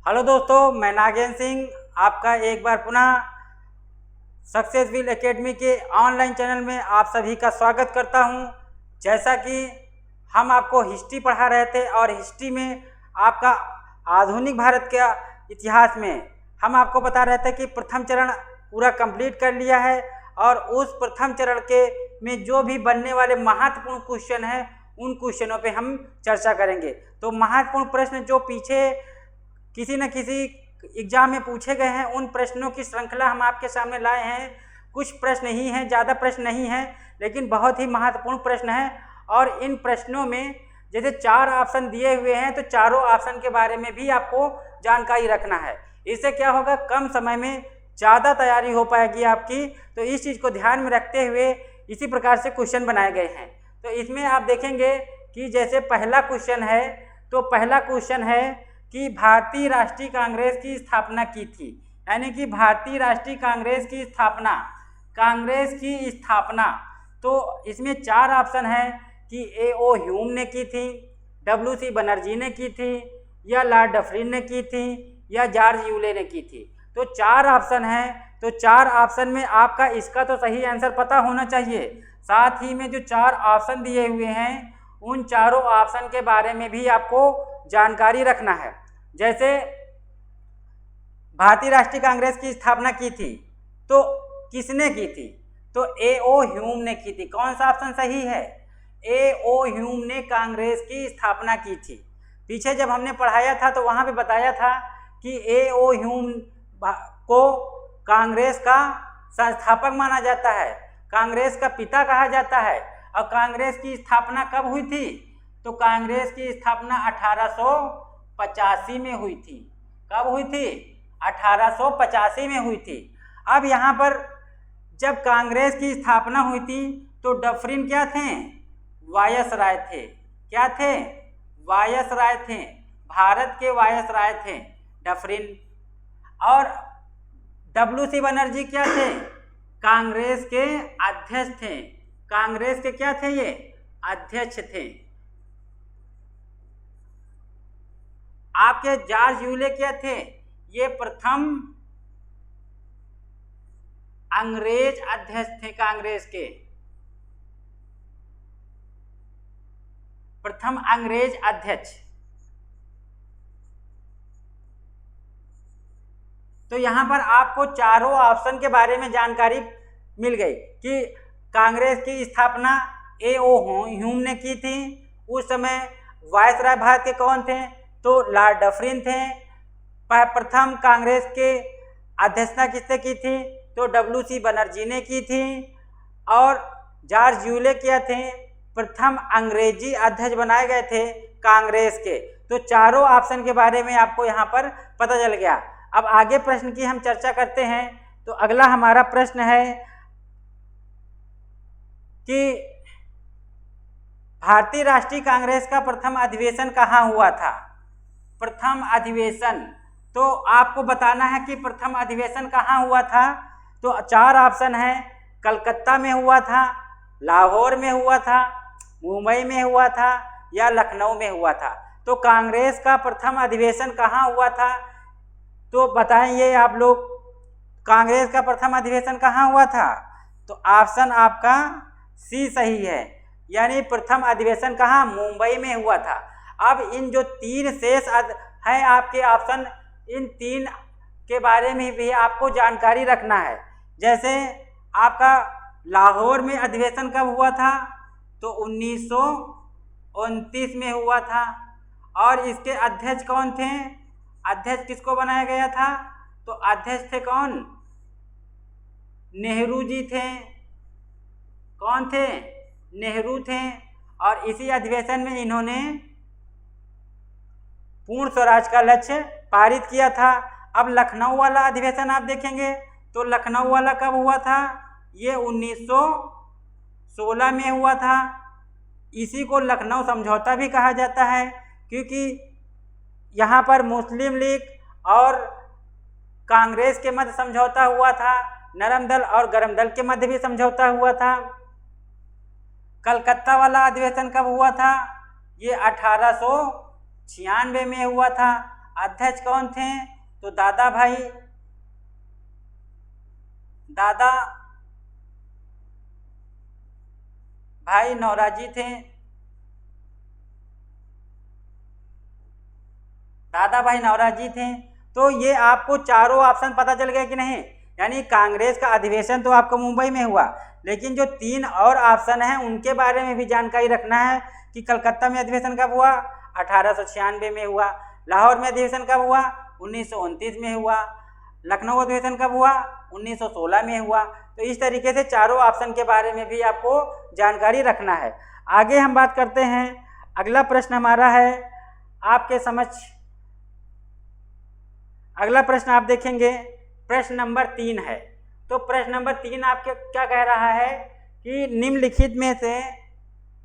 Hello दोस्तों, मैं नागेंद्र सिंह आपका एक बार पुनः सक्सेसफुल एकेडमी के ऑनलाइन चैनल में आप सभी का स्वागत करता हूं। जैसा कि हम आपको हिस्ट्री पढ़ा रहे थे और हिस्ट्री में आपका आधुनिक भारत के इतिहास में हम आपको बता रहे थे कि प्रथम चरण पूरा कंप्लीट कर लिया है और उस प्रथम चरण के में जो भी बनने वाले महत्वपूर्ण क्वेश्चन हैं उन क्वेश्चनों पे हम चर्चा करेंगे। तो महत्वपूर्ण प्रश्न जो पीछे किसी न किसी एग्जाम में पूछे गए हैं उन प्रश्नों की श्रृंखला हम आपके सामने लाए हैं। कुछ प्रश्न ही हैं, ज़्यादा प्रश्न नहीं हैं, लेकिन बहुत ही महत्वपूर्ण प्रश्न हैं। और इन प्रश्नों में जैसे 4 ऑप्शन दिए हुए हैं तो चारों ऑप्शन के बारे में भी आपको जानकारी रखना है। इससे क्या होगा, कम समय में ज़्यादा तैयारी हो पाएगी आपकी। तो इस चीज़ को ध्यान में रखते हुए इसी प्रकार से क्वेश्चन बनाए गए हैं। तो इसमें आप देखेंगे कि जैसे पहला क्वेश्चन है, तो पहला क्वेश्चन है कि भारतीय राष्ट्रीय कांग्रेस की स्थापना की थी, यानी कि भारतीय राष्ट्रीय कांग्रेस की स्थापना, कांग्रेस की स्थापना। तो इसमें 4 ऑप्शन है कि A.O. ह्यूम ने की थी, W.C. बनर्जी ने की थी, या लॉर्ड डफरिन ने की थी, या जॉर्ज यूले ने की थी। तो 4 ऑप्शन है। तो 4 ऑप्शन में आपका इसका तो सही आंसर पता होना चाहिए। साथ ही में जो 4 ऑप्शन दिए हुए हैं उन चारों ऑप्शन के बारे में भी आपको जानकारी रखना है। जैसे भारतीय राष्ट्रीय कांग्रेस की स्थापना की थी तो किसने की थी, तो A.O. ह्यूम ने की थी। कौन सा ऑप्शन सही है, A.O. ह्यूम ने कांग्रेस की स्थापना की थी। पीछे जब हमने पढ़ाया था तो वहाँ पे बताया था कि A.O. ह्यूम को कांग्रेस का संस्थापक माना जाता है, कांग्रेस का पिता कहा जाता है। और कांग्रेस की स्थापना कब हुई थी, तो कांग्रेस की स्थापना 1885 में हुई थी। कब हुई थी, 1885 में हुई थी। अब यहाँ पर जब कांग्रेस की स्थापना हुई थी तो डफरिन क्या थे, वायसराय थे। क्या थे, वायसराय थे, भारत के वायसराय थे डफरिन। और W.C. बनर्जी क्या थे, कांग्रेस के अध्यक्ष थे। कांग्रेस के क्या थे, ये अध्यक्ष थे। आपके जॉर्ज यूले क्या थे, ये प्रथम अंग्रेज अध्यक्ष थे कांग्रेस के, प्रथम अंग्रेज अध्यक्ष। तो यहाँ पर आपको चारों ऑप्शन के बारे में जानकारी मिल गई कि कांग्रेस की स्थापना A.O. ह्यूम ने की थी। उस समय वायसराय भारत के कौन थे, तो लॉर्ड डफरिन थे। प्रथम कांग्रेस के अध्यक्षता किसने की थी, तो W.C. बनर्जी ने की थी। और जॉर्ज यूले क्या थे, प्रथम अंग्रेजी अध्यक्ष बनाए गए थे कांग्रेस के। तो चारों ऑप्शन के बारे में आपको यहाँ पर पता चल गया। अब आगे प्रश्न की हम चर्चा करते हैं। तो अगला हमारा प्रश्न है कि भारतीय राष्ट्रीय कांग्रेस का प्रथम अधिवेशन कहाँ हुआ था। प्रथम अधिवेशन, तो आपको बताना है कि प्रथम अधिवेशन कहाँ हुआ था। तो 4 ऑप्शन है, कलकत्ता में हुआ था, लाहौर में हुआ था, मुंबई में हुआ था, या लखनऊ में हुआ था। तो कांग्रेस का प्रथम अधिवेशन कहाँ हुआ था, तो बताएंगे आप लोग, कांग्रेस का प्रथम अधिवेशन कहाँ हुआ था। तो ऑप्शन आपका सी सही है, यानी प्रथम अधिवेशन कहाँ, मुंबई में हुआ था। अब इन जो 3 शेष हैं आपके ऑप्शन, इन 3 के बारे में भी आपको जानकारी रखना है। जैसे आपका लाहौर में अधिवेशन कब हुआ था, तो 1929 में हुआ था। और इसके अध्यक्ष कौन थे, अध्यक्ष किसको बनाया गया था, तो अध्यक्ष थे कौन, नेहरू जी थे। कौन थे, नेहरू थे। और इसी अधिवेशन में इन्होंने पूर्ण स्वराज का लक्ष्य पारित किया था। अब लखनऊ वाला अधिवेशन आप देखेंगे तो लखनऊ वाला कब हुआ था, ये 1916 में हुआ था। इसी को लखनऊ समझौता भी कहा जाता है, क्योंकि यहाँ पर मुस्लिम लीग और कांग्रेस के मध्य समझौता हुआ था, नरम दल और गरम दल के मध्य भी समझौता हुआ था। कलकत्ता वाला अधिवेशन कब हुआ था, ये 1896 में हुआ था। अध्यक्ष कौन थे? तो दादा भाई नौरोजी थे। दादा भाई नौरोजी थे। तो ये आपको चारों ऑप्शन पता चल गए कि नहीं? यानी कांग्रेस का अधिवेशन तो आपको मुंबई में हुआ, लेकिन जो 3 और ऑप्शन हैं उनके बारे में भी जानकारी रखना है कि कलकत्ता में अधिवेशन कब हुआ? 1896 में हुआ। लाहौर में अधिवेशन कब हुआ? 1929 में हुआ। लखनऊ अधिवेशन कब हुआ? 1916 में हुआ। तो इस तरीके से चारों ऑप्शन के बारे में भी आपको जानकारी रखना है। आगे हम बात करते हैं। अगला प्रश्न हमारा है आपके समक्ष। अगला प्रश्न आप देखेंगे, प्रश्न नंबर 3 है। तो प्रश्न नंबर 3 आपके क्या कह रहा है कि निम्नलिखित में से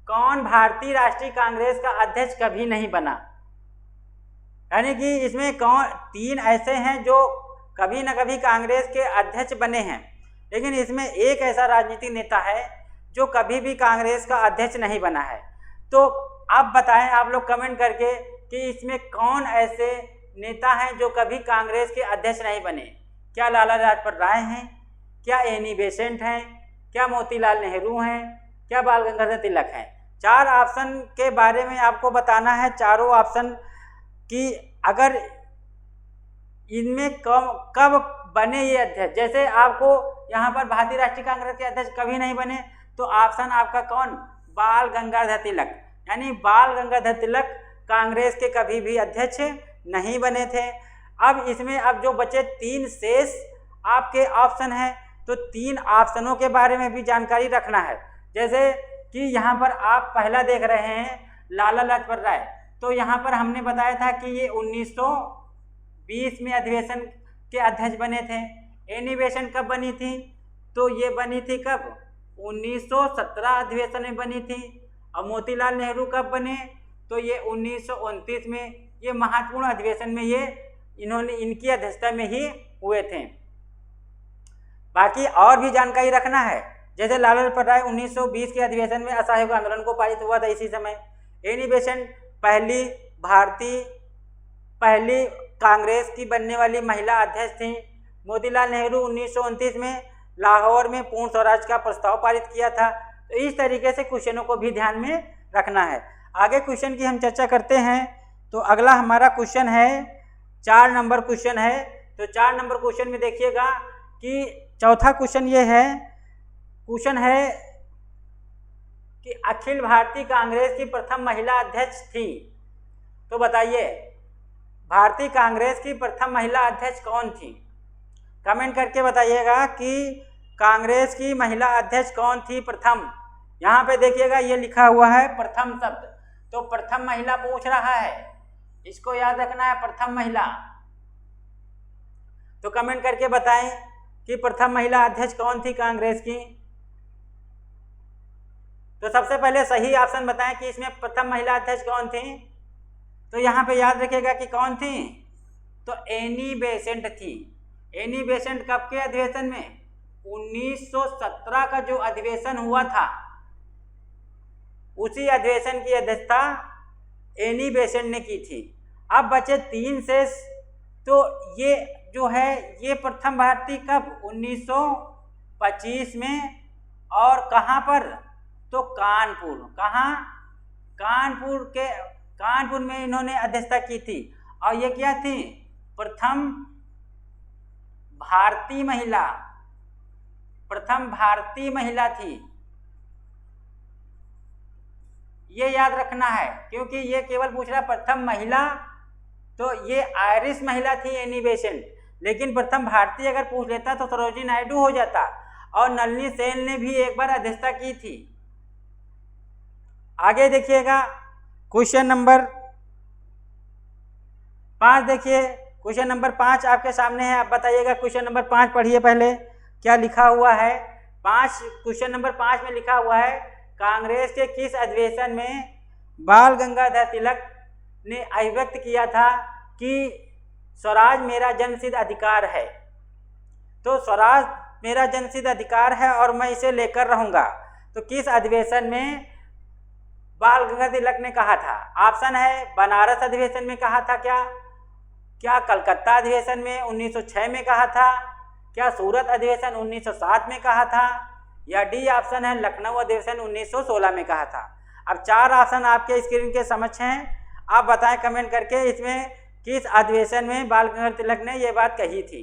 कौन भारतीय राष्ट्रीय कांग्रेस का अध्यक्ष कभी नहीं बना? यानी कि इसमें कौन 3 ऐसे हैं जो कभी न कभी कांग्रेस के अध्यक्ष बने हैं, लेकिन इसमें एक ऐसा राजनीतिक नेता है जो कभी भी कांग्रेस का अध्यक्ष नहीं बना है। तो आप बताएं, आप लोग कमेंट करके, कि इसमें कौन ऐसे नेता हैं जो कभी कांग्रेस के अध्यक्ष नहीं बने? क्या लाला लाजपत राय हैं? क्या एनी बेसेंट हैं? क्या मोतीलाल नेहरू हैं? क्या बाल गंगाधर तिलक हैं? 4 ऑप्शन के बारे में आपको बताना है। चारों ऑप्शन कि अगर इनमें कब बने ये अध्यक्ष। जैसे आपको यहाँ पर भारतीय राष्ट्रीय कांग्रेस के अध्यक्ष कभी नहीं बने, तो ऑप्शन आपका कौन? बाल गंगाधर तिलक। यानी बाल गंगाधर तिलक कांग्रेस के कभी भी अध्यक्ष नहीं बने थे। अब इसमें अब जो बचे 3 शेष आपके ऑप्शन हैं, तो 3 ऑप्शनों के बारे में भी जानकारी रखना है। जैसे कि यहाँ पर आप पहला देख रहे हैं लाला लाजपत राय। तो यहाँ पर हमने बताया था कि ये 1920 में अधिवेशन के अध्यक्ष बने थे। एनी बेसेंट कब बनी थी? तो ये बनी थी कब? 1917 अधिवेशन में बनी थी। और मोतीलाल नेहरू कब बने? तो ये 1929 में। ये महत्वपूर्ण अधिवेशन में ये इनकी अध्यक्षता में ही हुए थे। बाकी और भी जानकारी रखना है। जैसे लाला लाजपत राय 1920 के अधिवेशन में असहयोग आंदोलन को पारित हुआ था इसी समय। एनी बेसेंट पहली कांग्रेस की बनने वाली महिला अध्यक्ष थी। मोतीलाल नेहरू 1929 में लाहौर में पूर्ण स्वराज का प्रस्ताव पारित किया था। तो इस तरीके से क्वेश्चनों को भी ध्यान में रखना है। आगे क्वेश्चन की हम चर्चा करते हैं। तो अगला हमारा क्वेश्चन है 4 नंबर क्वेश्चन है। तो 4 नंबर क्वेश्चन में देखिएगा कि चौथा क्वेश्चन ये है कि अखिल भारतीय कांग्रेस की प्रथम महिला अध्यक्ष थी। तो बताइए, भारतीय कांग्रेस की प्रथम महिला अध्यक्ष कौन थी? कमेंट करके बताइएगा कि कांग्रेस की महिला अध्यक्ष कौन थी प्रथम। यहाँ पे देखिएगा ये लिखा हुआ है प्रथम शब्द। तो प्रथम महिला पूछ रहा है, इसको याद रखना है, प्रथम महिला। तो कमेंट करके बताएं कि प्रथम महिला अध्यक्ष कौन थी कांग्रेस की। तो सबसे पहले सही ऑप्शन बताएं कि इसमें प्रथम महिला अध्यक्ष कौन थी। तो यहाँ पे याद रखिएगा कि कौन थी? तो एनी बेसेंट थी। एनी बेसेंट कब के अधिवेशन में? 1917 का जो अधिवेशन हुआ था, उसी अधिवेशन की अध्यक्षता एनी बेसेंट ने की थी। अब बचे 3 शेष। तो ये जो है ये प्रथम भारतीय कब? 1925 में। और कहाँ पर? तो कानपुर। कहाँ? कानपुर में इन्होंने अध्यक्षता की थी। और ये क्या थी? प्रथम भारतीय महिला थी। ये याद रखना है, क्योंकि ये केवल पूछ रहा है प्रथम महिला। तो ये आयरिश महिला थी एनी बेसेंट, लेकिन प्रथम भारतीय अगर पूछ लेता तो सरोजिनी नायडू हो जाता। और नलिनी सेन ने भी एक बार अध्यक्षता की थी। आगे देखिएगा क्वेश्चन नंबर 5। देखिए क्वेश्चन नंबर 5 आपके सामने है। आप बताइएगा क्वेश्चन नंबर 5 पढ़िए पहले क्या लिखा हुआ है। क्वेश्चन नंबर 5 में लिखा हुआ है, कांग्रेस के किस अधिवेशन में बाल गंगाधर तिलक ने अभिव्यक्त किया था कि स्वराज मेरा जन्मसिद्ध अधिकार है। तो स्वराज मेरा जन्मसिद्ध अधिकार है और मैं इसे लेकर रहूंगा। तो किस अधिवेशन में बाल गंगाधर तिलक ने कहा था? ऑप्शन है बनारस अधिवेशन में कहा था क्या? क्या कलकत्ता अधिवेशन में 1906 में कहा था, क्या सूरत अधिवेशन 1907 में कहा था, या डी ऑप्शन है लखनऊ अधिवेशन 1916 में कहा था। अब 4 ऑप्शन आपके स्क्रीन के समक्ष हैं, आप बताएं कमेंट करके इसमें किस अधिवेशन में बाल गंगाधर तिलक ने ये बात कही थी।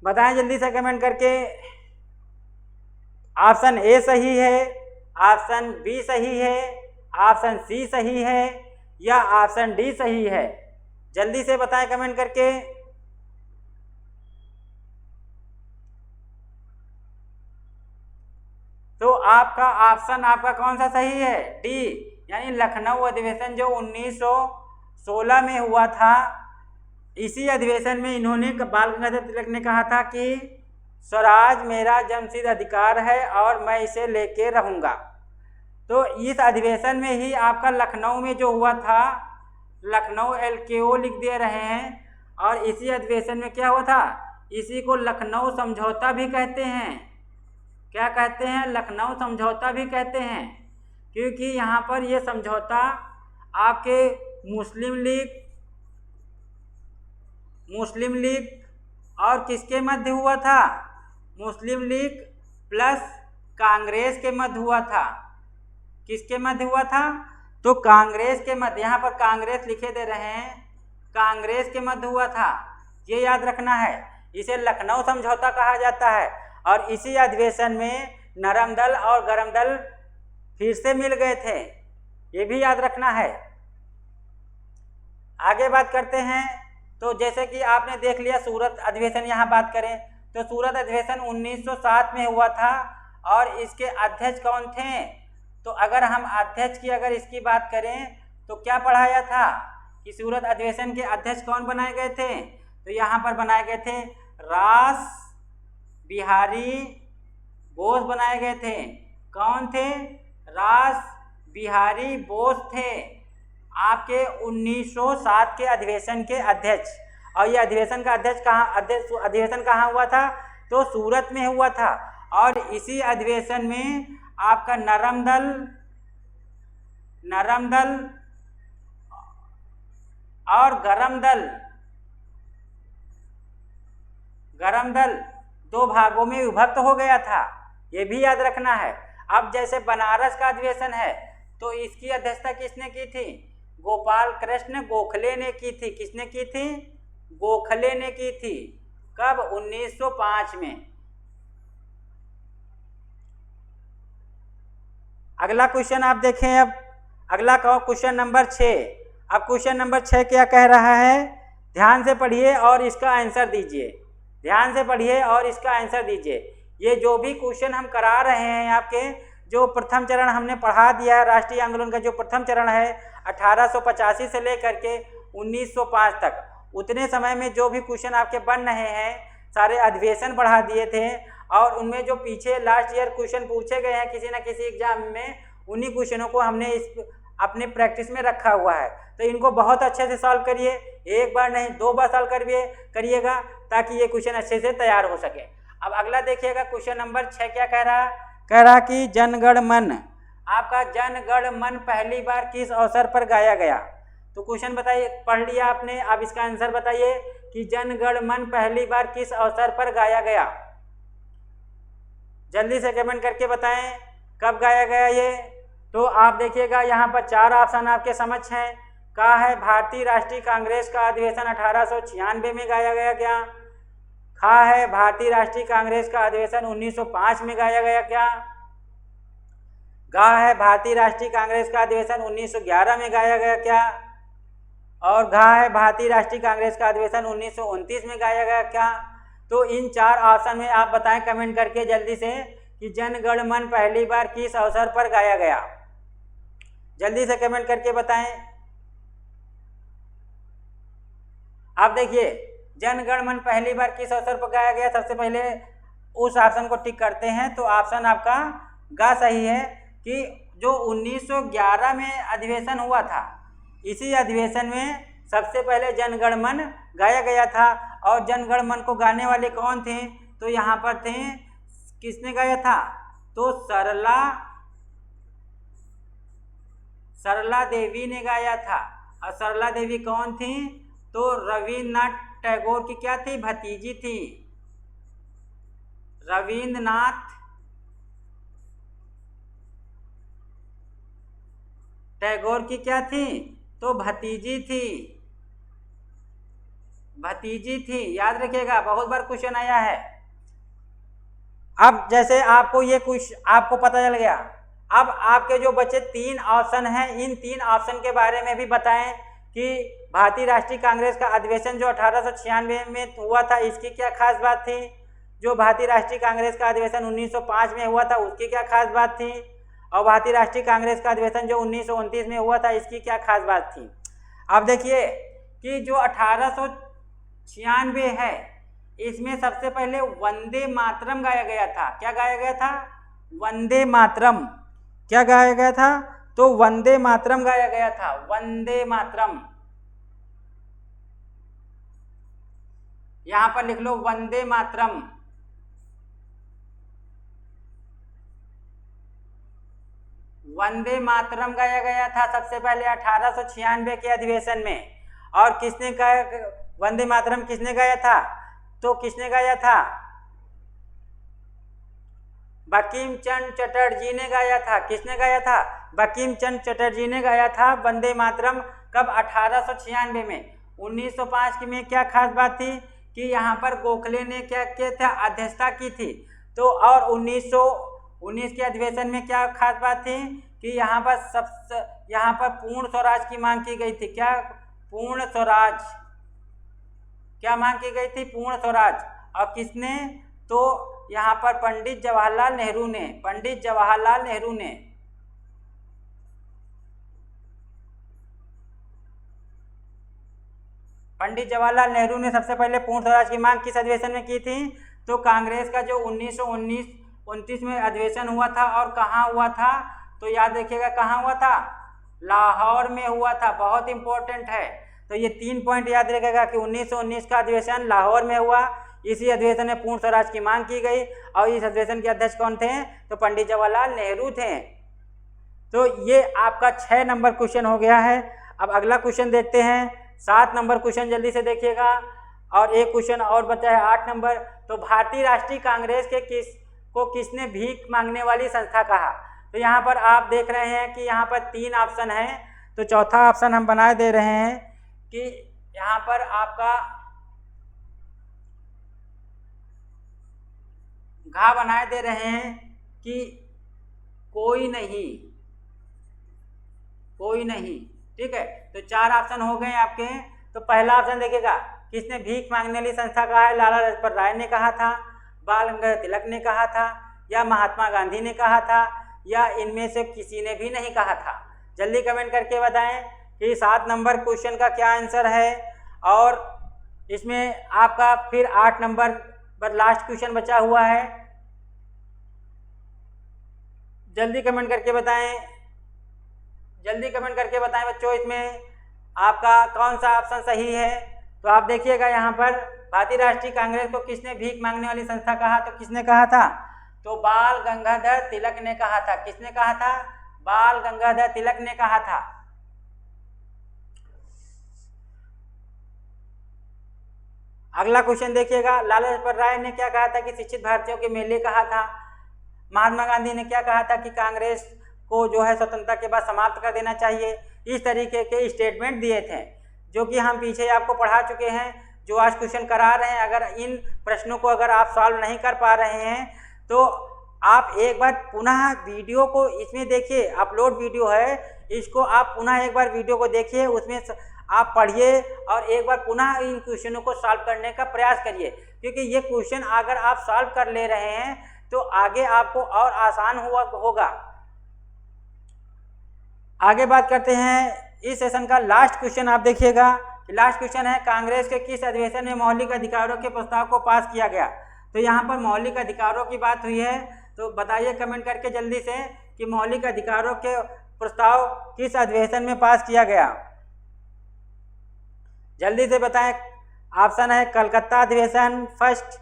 बताएं जल्दी से कमेंट करके। ऑप्शन ए सही है, ऑप्शन बी सही है, ऑप्शन सी सही है, या ऑप्शन डी सही है। जल्दी से बताएं कमेंट करके। तो आपका ऑप्शन आपका कौन सा सही है? डी, यानी लखनऊ अधिवेशन जो 1916 में हुआ था, इसी अधिवेशन में इन्होंने बाल गंगाधर तिलक ने कहा था कि स्वराज मेरा जन्मसिद्ध अधिकार है और मैं इसे लेके रहूँगा। तो इस अधिवेशन में ही आपका लखनऊ में जो हुआ था, लखनऊ LKO लिख दे रहे हैं, और इसी अधिवेशन में क्या हुआ था, इसी को लखनऊ समझौता भी कहते हैं। क्या कहते हैं? लखनऊ समझौता भी कहते हैं, क्योंकि यहाँ पर ये समझौता आपके मुस्लिम लीग और किसके मध्य हुआ था? मुस्लिम लीग प्लस कांग्रेस के मध्य हुआ था। किसके मध्य हुआ था? तो कांग्रेस के मध्य, यहाँ पर कांग्रेस लिखे दे रहे हैं, कांग्रेस के मध्य हुआ था। ये याद रखना है, इसे लखनऊ समझौता कहा जाता है। और इसी अधिवेशन में नरम दल और गरम दल फिर से मिल गए थे, ये भी याद रखना है। आगे बात करते हैं। तो जैसे कि आपने देख लिया सूरत अधिवेशन, यहाँ बात करें तो सूरत अधिवेशन 1907 में हुआ था, और इसके अध्यक्ष कौन थे? तो अगर हम अध्यक्ष की अगर इसकी बात करें तो क्या पढ़ाया था कि सूरत अधिवेशन के अध्यक्ष कौन बनाए गए थे? तो यहाँ पर बनाए गए थे रास बिहारी बोस बनाए गए थे। कौन थे? रास बिहारी बोस थे आपके 1907 के अधिवेशन के अध्यक्ष। और ये अधिवेशन का अधिवेशन कहाँ हुआ था? तो सूरत में हुआ था। और इसी अधिवेशन में आपका नरम दल और गरम दल 2 भागों में विभक्त हो गया था, ये भी याद रखना है। अब जैसे बनारस का अधिवेशन है तो इसकी अध्यक्षता किसने की थी? गोपाल कृष्ण गोखले ने की थी। किसने की थी? गोखले ने की थी। कब? 1905 में। अगला क्वेश्चन आप देखें। अब अगला क्वेश्चन नंबर 6। अब क्वेश्चन नंबर 6 क्या कह रहा है? ध्यान से पढ़िए और इसका आंसर दीजिए। ध्यान से पढ़िए और इसका आंसर दीजिए। ये जो भी क्वेश्चन हम करा रहे हैं, आपके जो प्रथम चरण हमने पढ़ा दिया है, राष्ट्रीय आंदोलन का जो प्रथम चरण है 1885 से लेकर के 1905 तक, उतने समय में जो भी क्वेश्चन आपके बन रहे हैं, सारे अधिवेशन पढ़ा दिए थे। और उनमें जो पीछे लास्ट ईयर क्वेश्चन पूछे गए हैं किसी न किसी एग्जाम में, उन्हीं क्वेश्चनों को हमने इस अपने प्रैक्टिस में रखा हुआ है। तो इनको बहुत अच्छे से सॉल्व करिए, एक बार नहीं 2 बार सॉल्व करिएगा, ताकि ये क्वेश्चन अच्छे से तैयार हो सके। अब अगला देखिएगा, क्वेश्चन नंबर 6 क्या कह रहा कि जनगण मन, आपका जनगण मन पहली बार किस अवसर पर गाया गया? तो क्वेश्चन बताइए, पढ़ लिया आपने, अब इसका आंसर बताइए कि जनगण मन पहली बार किस अवसर पर गाया गया। जल्दी से कमेंट करके बताएं कब गाया गया ये। तो आप देखिएगा यहाँ पर 4 ऑप्शन आपके समक्ष हैं। कहा है भारतीय राष्ट्रीय कांग्रेस का अधिवेशन 1896 में गाया गया क्या? कहा है भारतीय राष्ट्रीय कांग्रेस का अधिवेशन 1905 में गाया गया क्या? कहा है भारतीय राष्ट्रीय कांग्रेस का अधिवेशन 1911 में गाया गया क्या? और कहा है भारतीय राष्ट्रीय कांग्रेस का अधिवेशन 1929 में गाया गया क्या? तो इन 4 ऑप्शन में आप बताएं कमेंट करके जल्दी से कि जनगण मन पहली बार किस अवसर पर गाया गया। जल्दी से कमेंट करके बताएं। आप देखिए, जनगण मन पहली बार किस अवसर पर गाया गया, सबसे पहले उस ऑप्शन को टिक करते हैं। तो ऑप्शन आपका गा सही है कि जो 1911 में अधिवेशन हुआ था, इसी अधिवेशन में सबसे पहले जनगण मन गाया गया था। और जनगण मन को गाने वाले कौन थे? तो यहाँ पर थे, किसने गाया था? तो सरला देवी ने गाया था। और सरला देवी कौन थी? तो रविन्द्रनाथ टैगोर की क्या थी, भतीजी थी। रविन्द्रनाथ टैगोर की क्या थी, तो भतीजी थी, भतीजी थी। याद रखिएगा, बहुत बार क्वेश्चन आया है। अब जैसे आपको ये कुछ आपको पता चल गया, अब आपके जो बचे 3 ऑप्शन हैं, इन 3 ऑप्शन के बारे में भी बताएं कि भारतीय राष्ट्रीय कांग्रेस का अधिवेशन जो 1896 में हुआ था, इसकी क्या खास बात थी। जो भारतीय राष्ट्रीय कांग्रेस का अधिवेशन 1905 में हुआ था, उसकी क्या खास बात थी। और भारतीय राष्ट्रीय कांग्रेस का अधिवेशन जो 1929 में हुआ था, इसकी क्या खास बात थी। अब देखिए कि जो 1896 है, इसमें सबसे पहले वंदे मातरम गाया गया था। क्या गाया गया था, वंदे मातरम। क्या गाया गया था, तो वंदे मातरम गाया गया था, वंदे मातरम। यहां पर लिख लो वंदे मातरम। वंदे मातरम गाया गया था सबसे पहले 1896 के अधिवेशन में। और किसने गाया वंदे मातरम, किसने गाया था, तो किसने गाया था, बंकिम चंद्र चटर्जी ने गाया था। किसने गाया था, बंकिम चंद्र चटर्जी ने गाया था वंदे मातरम। कब, 1896 में। 1905 में क्या खास बात थी कि यहाँ पर गोखले ने क्या किया था, अध्यक्षता की थी। तो और 1919 के अधिवेशन में क्या खास बात थी कि यहाँ पर पूर्ण स्वराज की मांग की गई थी। क्या, पूर्ण स्वराज। क्या मांग की गई थी, पूर्ण स्वराज। और किसने, तो यहाँ पर पंडित जवाहरलाल नेहरू ने, पंडित जवाहरलाल नेहरू ने। पंडित जवाहरलाल नेहरू ने सबसे पहले पूर्ण स्वराज की मांग किस अधिवेशन में की थी, तो कांग्रेस का जो 1929 में अधिवेशन हुआ था। और कहाँ हुआ था, तो याद रखिएगा कहाँ हुआ था, लाहौर में हुआ था। बहुत इंपॉर्टेंट है। तो ये 3 पॉइंट याद रखिएगा कि 1919 का अधिवेशन लाहौर में हुआ, इसी अधिवेशन में पूर्ण स्वराज की मांग की गई। और इस अधिवेशन के अध्यक्ष कौन थे, तो पंडित जवाहरलाल नेहरू थे। तो ये आपका 6 नंबर क्वेश्चन हो गया है। अब अगला क्वेश्चन देखते हैं, 7 नंबर क्वेश्चन जल्दी से देखिएगा। और एक क्वेश्चन और बचा है 8 नंबर। तो भारतीय राष्ट्रीय कांग्रेस के किसने भीख मांगने वाली संस्था कहा। तो यहाँ पर आप देख रहे हैं कि यहाँ पर 3 ऑप्शन हैं। तो चौथा ऑप्शन हम बना दे रहे हैं कि यहाँ पर आपका घा बनाए दे रहे हैं कि कोई नहीं, कोई नहीं। ठीक है, तो 4 ऑप्शन हो गए आपके। तो पहला ऑप्शन देखिएगा, किसने भीख मांगने वाली संस्था कहा है, लाला लाजपत राय ने कहा था, बाल गंगाधर तिलक ने कहा था, या महात्मा गांधी ने कहा था, या इनमें से किसी ने भी नहीं कहा था। जल्दी कमेंट करके बताएं कि 7 नंबर क्वेश्चन का क्या आंसर है। और इसमें आपका फिर 8 नंबर पर लास्ट क्वेश्चन बचा हुआ है। जल्दी कमेंट करके बताएं, जल्दी कमेंट करके बताएं बच्चों, इसमें आपका कौन सा ऑप्शन सही है। तो आप देखिएगा यहाँ पर भारतीय राष्ट्रीय कांग्रेस को किसने भीख मांगने वाली संस्था कहा, तो किसने कहा था, तो बाल गंगाधर तिलक ने कहा था। किसने कहा था, बाल गंगाधर तिलक ने कहा था। अगला क्वेश्चन देखिएगा, लाला लाजपत राय ने क्या कहा था कि शिक्षित भारतीयों के मेले कहा था। महात्मा गांधी ने क्या कहा था कि कांग्रेस को जो है स्वतंत्रता के बाद समाप्त कर देना चाहिए। इस तरीके के स्टेटमेंट दिए थे, जो कि हम पीछे आपको पढ़ा चुके हैं, जो आज क्वेश्चन करा रहे हैं। अगर इन प्रश्नों को अगर आप सॉल्व नहीं कर पा रहे हैं तो आप एक बार पुनः वीडियो को इसमें देखिए, अपलोड वीडियो है, इसको आप पुनः एक बार वीडियो को देखिए, उसमें आप पढ़िए और एक बार पुनः इन क्वेश्चनों को सॉल्व करने का प्रयास करिए। क्योंकि ये क्वेश्चन अगर आप सॉल्व कर ले रहे हैं तो आगे आपको और आसान होगा। आगे बात करते हैं इस सेशन का लास्ट क्वेश्चन। आप देखिएगा, लास्ट क्वेश्चन है, कांग्रेस के किस अधिवेशन में मौलिक अधिकारों के प्रस्ताव को पास किया गया। तो यहाँ पर मौलिक अधिकारों की बात हुई है, तो बताइए कमेंट करके जल्दी से कि मौलिक अधिकारों के प्रस्ताव किस अधिवेशन में पास किया गया। जल्दी से बताएं। ऑप्शन है कलकत्ता अधिवेशन फर्स्ट,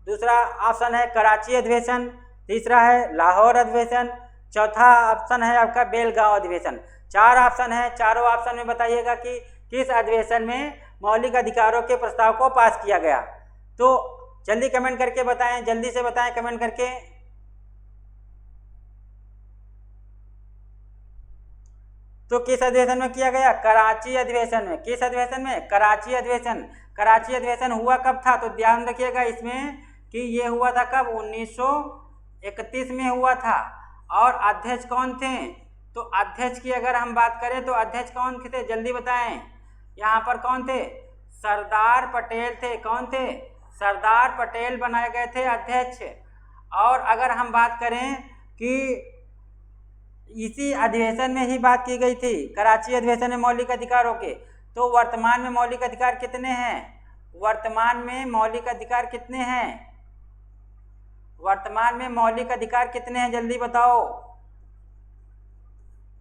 दूसरा ऑप्शन है कराची अधिवेशन, तीसरा है लाहौर अधिवेशन, चौथा ऑप्शन है आपका बेलगांव अधिवेशन। 4 ऑप्शन है, चारों ऑप्शन में बताइएगा कि किस अधिवेशन में मौलिक अधिकारों के प्रस्ताव को पास किया गया। तो जल्दी कमेंट करके बताएं, जल्दी से बताएं कमेंट करके। तो किस अधिवेशन में किया गया? कराची अधिवेशन में। किस अधिवेशन में? कराची अधिवेशन। कराची अधिवेशन हुआ कब था? तो ध्यान रखिएगा इसमें कि ये हुआ था कब? 1931 में हुआ था। और अध्यक्ष कौन थे? तो अध्यक्ष की अगर हम बात करें तो अध्यक्ष कौन थे? जल्दी बताएं। यहाँ पर कौन थे? सरदार पटेल थे। कौन थे? सरदार पटेल बनाए गए थे अध्यक्ष। और अगर हम बात करें कि इसी अधिवेशन में ही बात की गई थी, कराची अधिवेशन में मौलिक अधिकारों के, तो वर्तमान में मौलिक अधिकार कितने हैं? वर्तमान में मौलिक अधिकार कितने हैं? वर्तमान में मौलिक अधिकार कितने हैं? जल्दी बताओ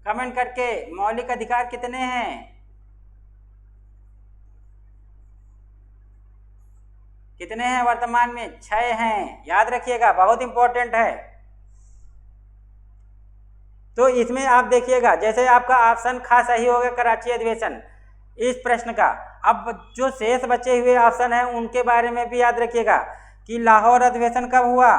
कमेंट करके, मौलिक अधिकार कितने हैं? कितने हैं वर्तमान में? 6 हैं। याद रखिएगा, बहुत इंपॉर्टेंट है। तो इसमें आप देखिएगा, जैसे आपका ऑप्शन खा सही हो गया कराची अधिवेशन इस प्रश्न का। अब जो शेष बचे हुए ऑप्शन हैं उनके बारे में भी याद रखिएगा कि लाहौर अधिवेशन कब हुआ?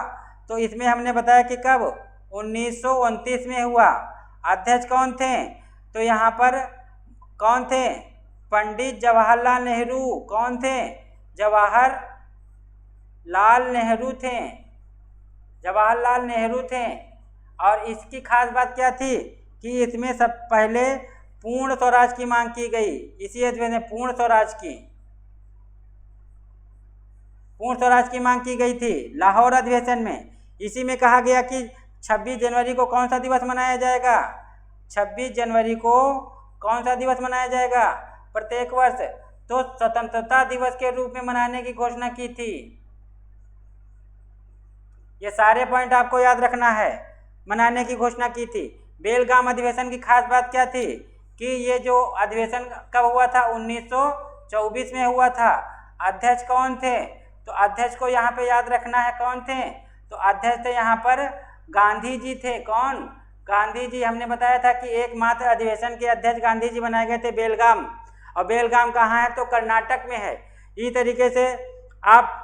तो इसमें हमने बताया कि कब? 1929 में हुआ। अध्यक्ष कौन थे? तो यहाँ पर कौन थे? पंडित जवाहरलाल नेहरू। कौन थे? जवाहरलाल नेहरू थे। जवाहरलाल नेहरू थे। और इसकी खास बात क्या थी कि इसमें सब पहले पूर्ण स्वराज की मांग की गई। इसी अधिवेशन में पूर्ण स्वराज की मांग की गई थी लाहौर अधिवेशन में। इसी में कहा गया कि 26 जनवरी को कौन सा दिवस मनाया जाएगा? 26 जनवरी को कौन सा दिवस मनाया जाएगा प्रत्येक वर्ष? तो स्वतंत्रता दिवस के रूप में मनाने की घोषणा की थी। ये सारे पॉइंट आपको याद रखना है। मनाने की घोषणा की थी। बेलगाम अधिवेशन की खास बात क्या थी कि ये जो अधिवेशन कब हुआ था? 1924 में हुआ था। अध्यक्ष कौन थे? तो अध्यक्ष को यहाँ पे याद रखना है, कौन थे? तो अध्यक्ष थे यहाँ पर गांधी जी थे। कौन? गांधी जी। हमने बताया था कि एकमात्र अधिवेशन के अध्यक्ष गांधी जी बनाए गए थे बेलगाम। और बेलगाम कहाँ है? तो कर्नाटक में है। इसी तरीके से आप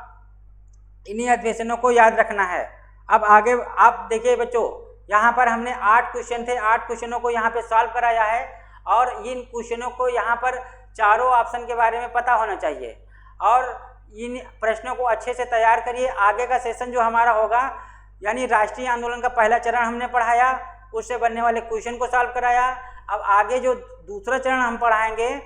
इन्हीं अधिवेशनों को याद रखना है। अब आगे आप देखिए बच्चों, यहाँ पर हमने 8 क्वेश्चन थे, 8 क्वेश्चनों को यहाँ पे सॉल्व कराया है। और इन क्वेश्चनों को यहाँ पर चारों ऑप्शन के बारे में पता होना चाहिए। और इन प्रश्नों को अच्छे से तैयार करिए। आगे का सेशन जो हमारा होगा, यानी राष्ट्रीय आंदोलन का पहला चरण हमने पढ़ाया, उससे बनने वाले क्वेश्चन को सॉल्व कराया। अब आगे जो दूसरा चरण हम पढ़ाएंगे,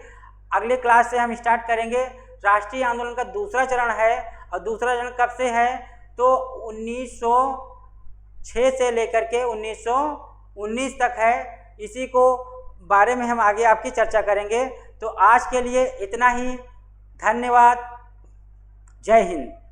अगले क्लास से हम स्टार्ट करेंगे। राष्ट्रीय आंदोलन का दूसरा चरण है। और दूसरा चरण कब से है? तो 1906 से लेकर के 1919 तक है। इसी को बारे में हम आगे आपकी चर्चा करेंगे। तो आज के लिए इतना ही। धन्यवाद। जय हिंद।